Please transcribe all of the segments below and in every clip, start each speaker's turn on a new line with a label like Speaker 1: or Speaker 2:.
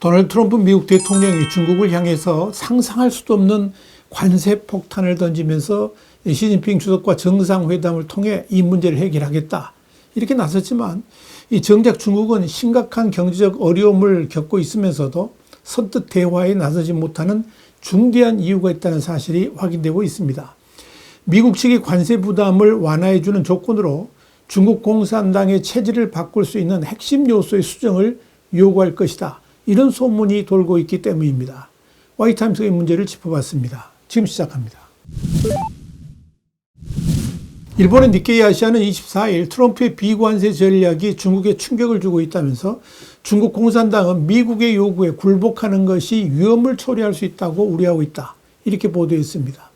Speaker 1: 도널드 트럼프 미국 대통령이 중국을 향해서 상상할 수도 없는 관세 폭탄을 던지면서 시진핑 주석과 정상회담을 통해 이 문제를 해결하겠다 이렇게 나섰지만 이 정작 중국은 심각한 경제적 어려움을 겪고 있으면서도 선뜻 대화에 나서지 못하는 중대한 이유가 있다는 사실이 확인되고 있습니다. 미국 측이 관세 부담을 완화해주는 조건으로 중국 공산당의 체질을 바꿀 수 있는 핵심 요소의 수정을 요구할 것이다. 이런 소문이 돌고 있기 때문입니다. 화이트타임스의 문제를 짚어봤습니다. 지금 시작합니다. 일본의 니케이 아시아는 24일 트럼프의 비관세 전략이 중국에 충격을 주고 있다면서 중국 공산당은 미국의 요구에 굴복하는 것이 위험을 초래할 수 있다고 우려하고 있다. 이렇게 보도했습니다.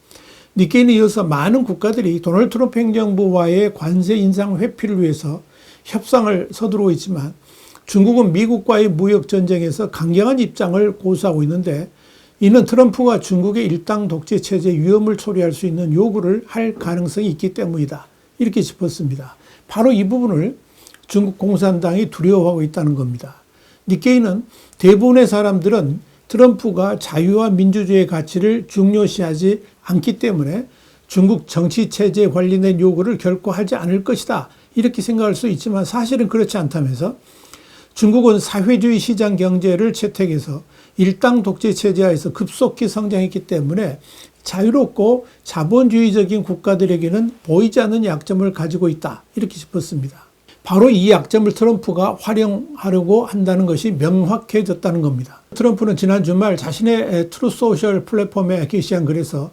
Speaker 1: 니케이는 이어서 많은 국가들이 도널드 트럼프 행정부와의 관세 인상 회피를 위해서 협상을 서두르고 있지만 중국은 미국과의 무역 전쟁에서 강경한 입장을 고수하고 있는데 이는 트럼프가 중국의 일당 독재 체제에 위험을 초래할 수 있는 요구를 할 가능성이 있기 때문이다. 이렇게 짚었습니다. 바로 이 부분을 중국 공산당이 두려워하고 있다는 겁니다. 니케이는 대부분의 사람들은 트럼프가 자유와 민주주의의 가치를 중요시하지 않기 때문에 중국 정치 체제에 관련된 요구를 결코 하지 않을 것이다. 이렇게 생각할 수 있지만 사실은 그렇지 않다면서 중국은 사회주의 시장 경제를 채택해서 일당 독재 체제하에서 급속히 성장했기 때문에 자유롭고 자본주의적인 국가들에게는 보이지 않는 약점을 가지고 있다. 이렇게 짚었습니다. 바로 이 약점을 트럼프가 활용하려고 한다는 것이 명확해졌다는 겁니다. 트럼프는 지난 주말 자신의 트루스 소셜 플랫폼에 게시한 글에서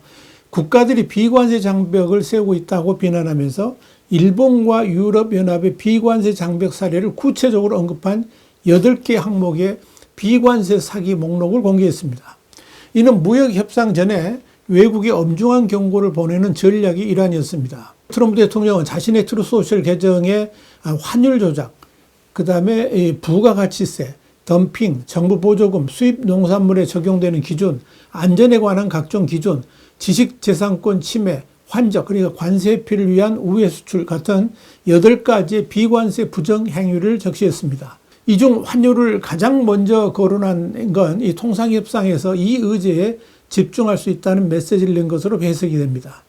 Speaker 1: 국가들이 비관세 장벽을 세우고 있다고 비난하면서 일본과 유럽연합의 비관세 장벽 사례를 구체적으로 언급한 8개 항목의 비관세 사기 목록을 공개했습니다. 이는 무역협상 전에 외국에 엄중한 경고를 보내는 전략의 일환이었습니다. 트럼프 대통령은 자신의 트루스 소셜 계정에 환율 조작, 그 다음에 부가가치세, 덤핑, 정부 보조금, 수입 농산물에 적용되는 기준, 안전에 관한 각종 기준, 지식재산권 침해, 환적, 그러니까 관세 회피를 위한 우회 수출 같은 8가지의 비관세 부정 행위를 적시했습니다. 이 중 환율을 가장 먼저 거론한 건 이 통상협상에서 이 의제에 집중할 수 있다는 메시지를 낸 것으로 해석이 됩니다.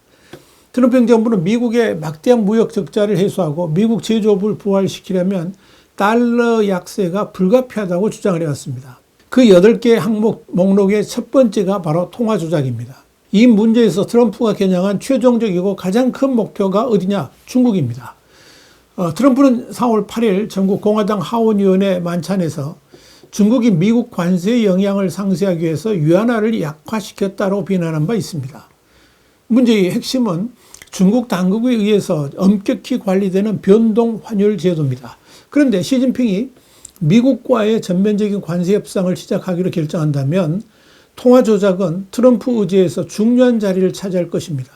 Speaker 1: 트럼프 행정부는 미국의 막대한 무역 적자를 해소하고 미국 제조업을 부활시키려면 달러 약세가 불가피하다고 주장을 해왔습니다. 그 8개 항목 목록의 첫 번째가 바로 통화 조작입니다. 이 문제에서 트럼프가 겨냥한 최종적이고 가장 큰 목표가 어디냐? 중국입니다. 트럼프는 4월 8일 전국 공화당 하원의원의 만찬에서 중국이 미국 관세의 영향을 상쇄하기 위해서 위안화를 약화시켰다고 비난한 바 있습니다. 문제의 핵심은 중국 당국에 의해서 엄격히 관리되는 변동 환율 제도입니다. 그런데 시진핑이 미국과의 전면적인 관세 협상을 시작하기로 결정한다면 통화 조작은 트럼프 의제에서 중요한 자리를 차지할 것입니다.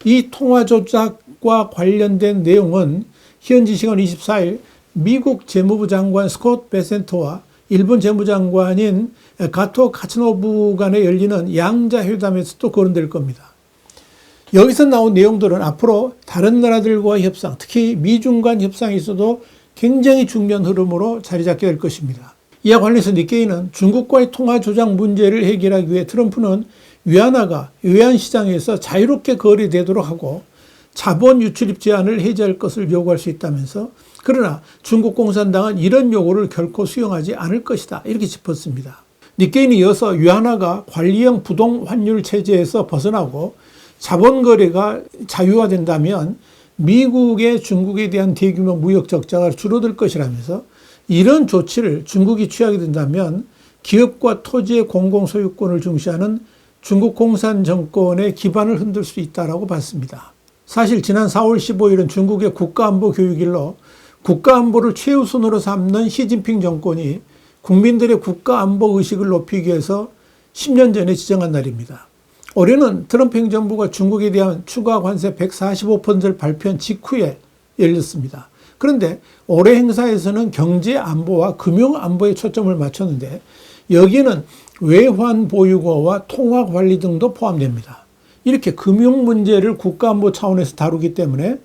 Speaker 1: 이 통화 조작과 관련된 내용은 현지 시간 24일 미국 재무부 장관 스콧 베센토와 일본 재무장관인 가토 카츠노부 간에 열리는 양자 회담에서도 거론될 겁니다. 여기서 나온 내용들은 앞으로 다른 나라들과의 협상, 특히 미중 간 협상에 있어도 굉장히 중요한 흐름으로 자리 잡게 될 것입니다. 이와 관련해서 니케이는 중국과의 통화 조작 문제를 해결하기 위해 트럼프는 위안화가 외환시장에서 자유롭게 거래되도록 하고 자본 유출입 제한을 해제할 것을 요구할 수 있다면서 그러나 중국 공산당은 이런 요구를 결코 수용하지 않을 것이다. 이렇게 짚었습니다. 니케이는 이어서 위안화가 관리형 부동 환율 체제에서 벗어나고 자본 거래가 자유화된다면 미국의 중국에 대한 대규모 무역 적자가 줄어들 것이라면서 이런 조치를 중국이 취하게 된다면 기업과 토지의 공공소유권을 중시하는 중국 공산 정권의 기반을 흔들 수 있다고 봤습니다. 사실 지난 4월 15일은 중국의 국가안보 교육일로 국가안보를 최우선으로 삼는 시진핑 정권이 국민들의 국가안보 의식을 높이기 위해서 10년 전에 지정한 날입니다. 올해는 트럼프 행정부가 중국에 대한 추가 관세 145%를 발표한 직후에 열렸습니다. 그런데 올해 행사에서는 경제 안보와 금융 안보에 초점을 맞췄는데 여기에는 외환 보유고와 통화 관리 등도 포함됩니다. 이렇게 금융 문제를 국가안보 차원에서 다루기 때문에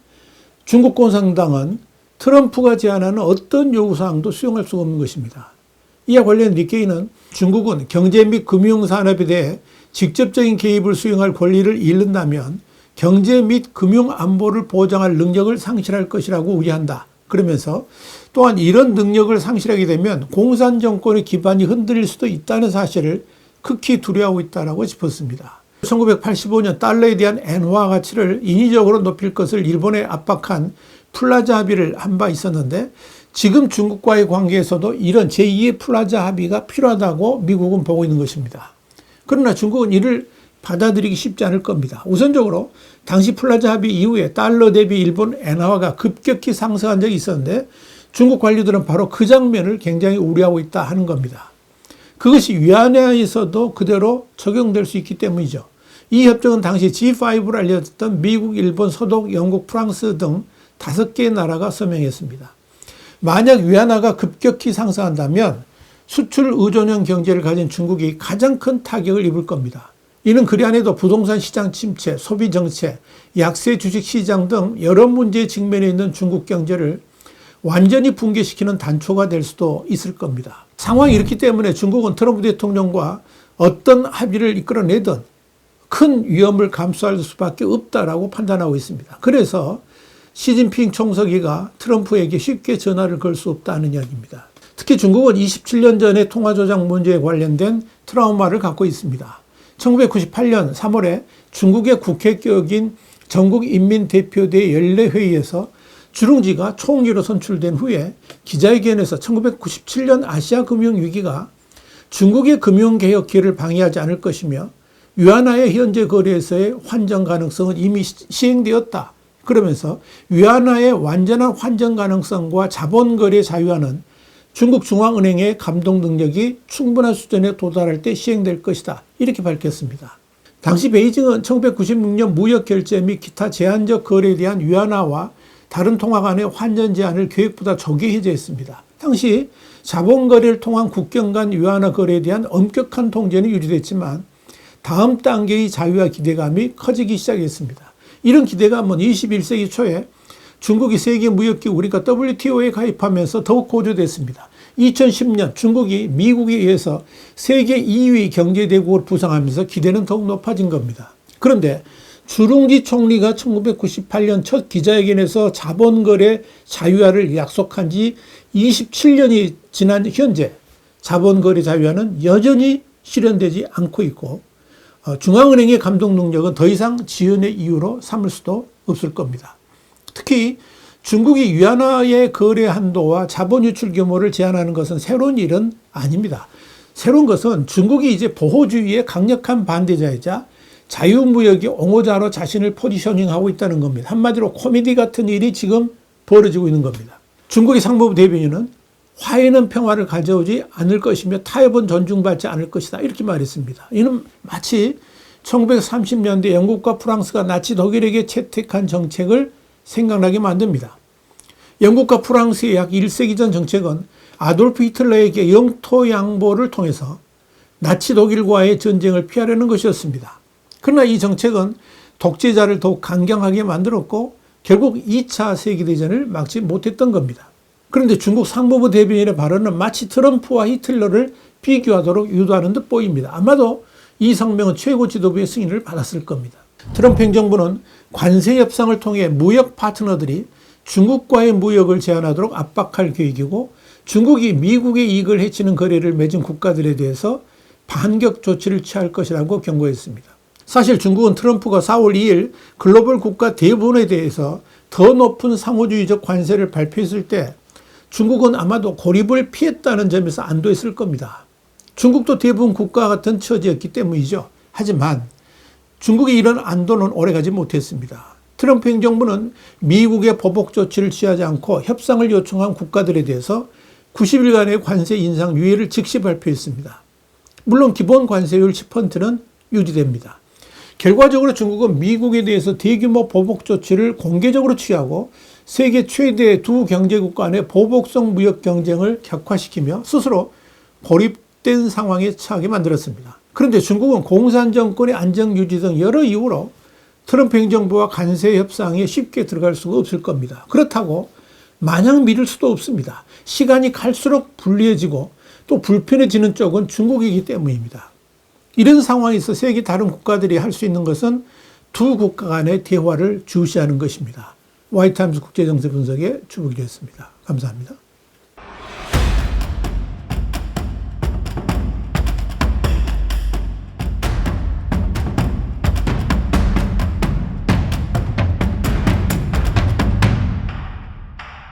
Speaker 1: 중국 공산당은 트럼프가 제안하는 어떤 요구사항도 수용할 수가 없는 것입니다. 이와 관련 니케이는 중국은 경제 및 금융산업에 대해 직접적인 개입을 수행할 권리를 잃는다면 경제 및 금융 안보를 보장할 능력을 상실할 것이라고 우려한다. 그러면서 또한 이런 능력을 상실하게 되면 공산 정권의 기반이 흔들릴 수도 있다는 사실을 극히 두려워하고 있다고 짚었습니다. 1985년 달러에 대한 엔화 가치를 인위적으로 높일 것을 일본에 압박한 플라자 합의를 한 바 있었는데 지금 중국과의 관계에서도 이런 제2의 플라자 합의가 필요하다고 미국은 보고 있는 것입니다. 그러나 중국은 이를 받아들이기 쉽지 않을 겁니다. 우선적으로 당시 플라자 합의 이후에 달러 대비 일본 엔화가 급격히 상승한 적이 있었는데 중국 관료들은 바로 그 장면을 굉장히 우려하고 있다 하는 겁니다. 그것이 위안화에서도 그대로 적용될 수 있기 때문이죠. 이 협정은 당시 G5로 알려졌던 미국, 일본, 서독, 영국, 프랑스 등 5개의 나라가 서명했습니다. 만약 위안화가 급격히 상승한다면 수출 의존형 경제를 가진 중국이 가장 큰 타격을 입을 겁니다. 이는 그리 안에도 부동산 시장 침체, 소비 정체, 약세 주식 시장 등 여러 문제에 직면해 있는 중국 경제를 완전히 붕괴시키는 단초가 될 수도 있을 겁니다. 상황이 이렇기 때문에 중국은 트럼프 대통령과 어떤 합의를 이끌어내든 큰 위험을 감수할 수밖에 없다라고 판단하고 있습니다. 그래서 시진핑 총서기가 트럼프에게 쉽게 전화를 걸 수 없다는 이야기입니다. 특히 중국은 27년 전에 통화조작 문제에 관련된 트라우마를 갖고 있습니다. 1998년 3월에 중국의 국회격인 전국인민대표대 연례회의에서 주룽지가 총리로 선출된 후에 기자회견에서 1997년 아시아 금융위기가 중국의 금융개혁 기회를 방해하지 않을 것이며 위안화의 현재 거래에서의 환전 가능성은 이미 시행되었다. 그러면서 위안화의 완전한 환전 가능성과 자본거래 자유화는 중국 중앙은행의 감독 능력이 충분한 수준에 도달할 때 시행될 것이다. 이렇게 밝혔습니다. 당시 베이징은 1996년 무역결제 및 기타 제한적 거래에 대한 위안화와 다른 통화 간의 환전 제한을 계획보다 조기 해제했습니다. 당시 자본거래를 통한 국경 간 위안화 거래에 대한 엄격한 통제는 유지됐지만 다음 단계의 자유화 기대감이 커지기 시작했습니다. 이런 기대감은 21세기 초에 중국이 세계무역기구 그러니까 WTO에 가입하면서 더욱 고조됐습니다. 2010년 중국이 미국에 의해서 세계 2위 경제대국으로 부상하면서 기대는 더욱 높아진 겁니다. 그런데 주룽지 총리가 1998년 첫 기자회견에서 자본거래 자유화를 약속한 지 27년이 지난 현재 자본거래 자유화는 여전히 실현되지 않고 있고 중앙은행의 감독 능력은 더 이상 지연의 이유로 삼을 수도 없을 겁니다. 특히 중국이 위안화의 거래 한도와 자본 유출 규모를 제한하는 것은 새로운 일은 아닙니다. 새로운 것은 중국이 이제 보호주의의 강력한 반대자이자 자유무역의 옹호자로 자신을 포지셔닝하고 있다는 겁니다. 한마디로 코미디 같은 일이 지금 벌어지고 있는 겁니다. 중국의 상무부 대변인은 화해는 평화를 가져오지 않을 것이며 타협은 존중받지 않을 것이다. 이렇게 말했습니다. 이는 마치 1930년대 영국과 프랑스가 나치 독일에게 채택한 정책을 생각나게 만듭니다. 영국과 프랑스의 약 1세기 전 정책은 아돌프 히틀러에게 영토 양보를 통해서 나치 독일과의 전쟁을 피하려는 것이었습니다. 그러나 이 정책은 독재자를 더욱 강경하게 만들었고 결국 2차 세계대전을 막지 못했던 겁니다. 그런데 중국 상무부 대변인의 발언은 마치 트럼프와 히틀러를 비교하도록 유도하는 듯 보입니다. 아마도 이 성명은 최고 지도부의 승인을 받았을 겁니다. 트럼프 행정부는 관세 협상을 통해 무역 파트너들이 중국과의 무역을 제한하도록 압박할 계획이고 중국이 미국의 이익을 해치는 거래를 맺은 국가들에 대해서 반격 조치를 취할 것이라고 경고했습니다. 사실 중국은 트럼프가 4월 2일 글로벌 국가 대부분에 대해서 더 높은 상호주의적 관세를 발표했을 때 중국은 아마도 고립을 피했다는 점에서 안도했을 겁니다. 중국도 대부분 국가와 같은 처지였기 때문이죠. 하지만 중국의 이런 안도는 오래가지 못했습니다. 트럼프 행정부는 미국의 보복 조치를 취하지 않고 협상을 요청한 국가들에 대해서 90일간의 관세 인상 유예를 즉시 발표했습니다. 물론 기본 관세율 10%는 유지됩니다. 결과적으로 중국은 미국에 대해서 대규모 보복 조치를 공개적으로 취하고 세계 최대 두 경제국 간의 보복성 무역 경쟁을 격화시키며 스스로 고립된 상황에 처하게 만들었습니다. 그런데 중국은 공산 정권의 안정 유지 등 여러 이유로 트럼프 행정부와 관세 협상에 쉽게 들어갈 수가 없을 겁니다. 그렇다고 마냥 믿을 수도 없습니다. 시간이 갈수록 불리해지고 또 불편해지는 쪽은 중국이기 때문입니다. 이런 상황에서 세계 다른 국가들이 할 수 있는 것은 두 국가 간의 대화를 주시하는 것입니다. 와이타임스 국제정세 분석의 주북이었습니다. 감사합니다.